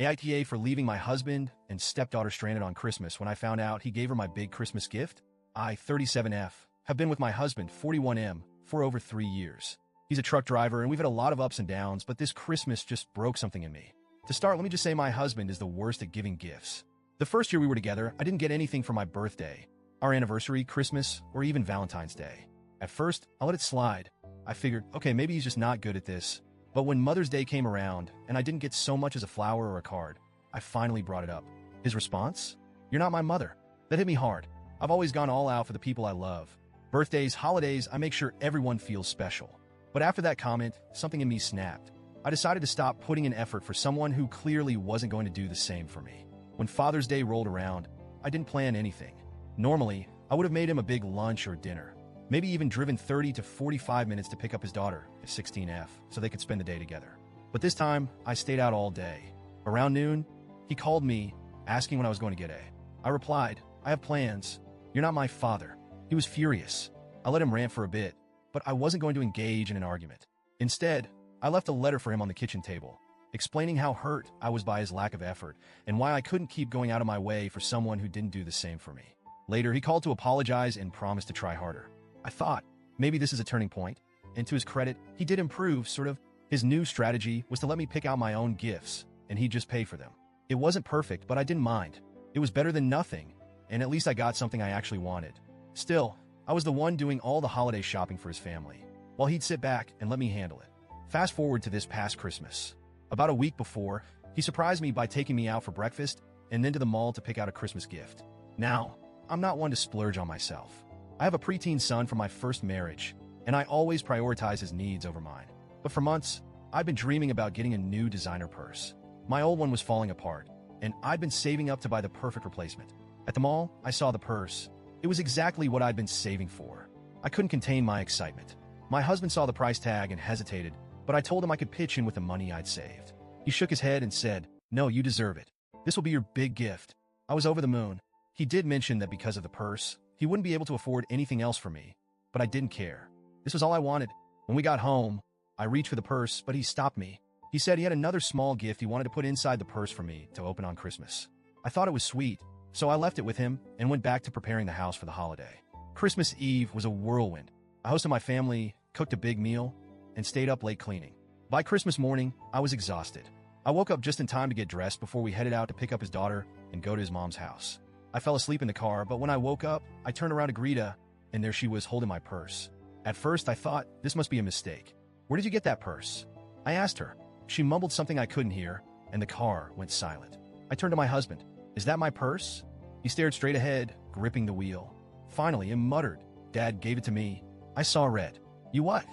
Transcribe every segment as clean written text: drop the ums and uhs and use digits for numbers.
AITA for leaving my husband and stepdaughter stranded on Christmas when I found out he gave her my big Christmas gift. I, 37F, have been with my husband, 41M, for over 3 years. He's a truck driver and we've had a lot of ups and downs, but this Christmas just broke something in me. To start, let me just say my husband is the worst at giving gifts. The first year we were together, I didn't get anything for my birthday, our anniversary, Christmas, or even Valentine's Day. At first, I let it slide. I figured, okay, maybe he's just not good at this. But when Mother's Day came around and I didn't get so much as a flower or a card, I finally brought it up. His response? "You're not my mother." That hit me hard. I've always gone all out for the people I love. Birthdays, holidays, I make sure everyone feels special. But after that comment, something in me snapped. I decided to stop putting in effort for someone who clearly wasn't going to do the same for me. When Father's Day rolled around, I didn't plan anything. Normally, I would have made him a big lunch or dinner. Maybe even driven 30 to 45 minutes to pick up his daughter, at 16F, so they could spend the day together. But this time, I stayed out all day. Around noon, he called me, asking when I was going to get A. I replied, "I have plans. You're not my father." He was furious. I let him rant for a bit, but I wasn't going to engage in an argument. Instead, I left a letter for him on the kitchen table, explaining how hurt I was by his lack of effort and why I couldn't keep going out of my way for someone who didn't do the same for me. Later, he called to apologize and promised to try harder. I thought, maybe this is a turning point. And to his credit, he did improve, sort of. His new strategy was to let me pick out my own gifts, and he'd just pay for them. It wasn't perfect, but I didn't mind. It was better than nothing, and at least I got something I actually wanted. Still, I was the one doing all the holiday shopping for his family, while he'd sit back and let me handle it. Fast forward to this past Christmas. About a week before, he surprised me by taking me out for breakfast and then to the mall to pick out a Christmas gift. Now, I'm not one to splurge on myself. I have a preteen son from my first marriage, and I always prioritize his needs over mine. But for months, I've been dreaming about getting a new designer purse. My old one was falling apart, and I'd been saving up to buy the perfect replacement. At the mall, I saw the purse. It was exactly what I'd been saving for. I couldn't contain my excitement. My husband saw the price tag and hesitated, but I told him I could pitch in with the money I'd saved. He shook his head and said, "No, you deserve it. This will be your big gift." I was over the moon. He did mention that because of the purse, he wouldn't be able to afford anything else for me, but I didn't care. This was all I wanted. When we got home, I reached for the purse, but he stopped me. He said he had another small gift he wanted to put inside the purse for me to open on Christmas. I thought it was sweet, so I left it with him and went back to preparing the house for the holiday. Christmas Eve was a whirlwind. I hosted my family, cooked a big meal, and stayed up late cleaning. By Christmas morning, I was exhausted. I woke up just in time to get dressed before we headed out to pick up his daughter and go to his mom's house. I fell asleep in the car, but when I woke up, I turned around to greet her, and there she was holding my purse. At first, I thought, this must be a mistake. "Where did you get that purse?" I asked her. She mumbled something I couldn't hear, and the car went silent. I turned to my husband. "Is that my purse?" He stared straight ahead, gripping the wheel. Finally, he muttered, "Dad gave it to me." I saw red. "You what?"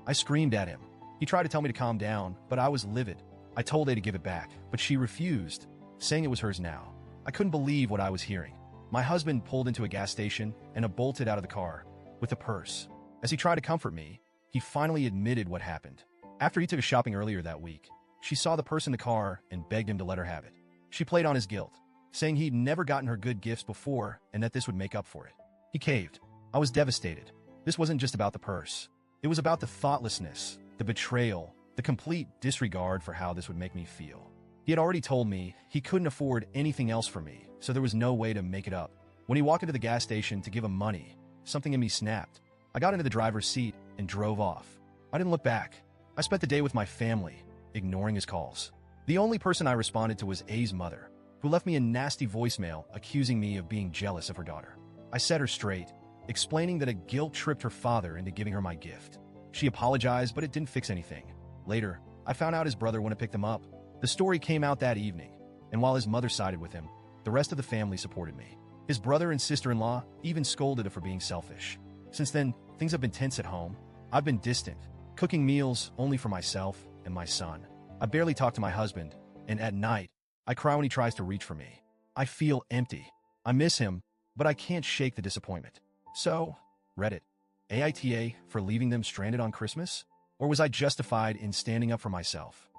I screamed at him. He tried to tell me to calm down, but I was livid. I told A to give it back, but she refused, saying it was hers now. I couldn't believe what I was hearing. My husband pulled into a gas station and bolted out of the car with the purse. As he tried to comfort me, he finally admitted what happened. After he took us shopping earlier that week, she saw the purse in the car and begged him to let her have it. She played on his guilt, saying he'd never gotten her good gifts before and that this would make up for it. He caved. I was devastated. This wasn't just about the purse. It was about the thoughtlessness, the betrayal, the complete disregard for how this would make me feel. He had already told me he couldn't afford anything else for me, so there was no way to make it up. When he walked into the gas station to give him money, something in me snapped. I got into the driver's seat and drove off. I didn't look back. I spent the day with my family, ignoring his calls. The only person I responded to was A's mother, who left me a nasty voicemail accusing me of being jealous of her daughter. I set her straight, explaining that a guilt tripped her father into giving her my gift. She apologized, but it didn't fix anything. Later, I found out his brother went to pick them up. The story came out that evening, and while his mother sided with him, the rest of the family supported me. His brother and sister-in-law even scolded her for being selfish. Since then, things have been tense at home. I've been distant, cooking meals only for myself and my son. I barely talk to my husband, and at night, I cry when he tries to reach for me. I feel empty. I miss him, but I can't shake the disappointment. So, Reddit, AITA for leaving them stranded on Christmas? Or was I justified in standing up for myself?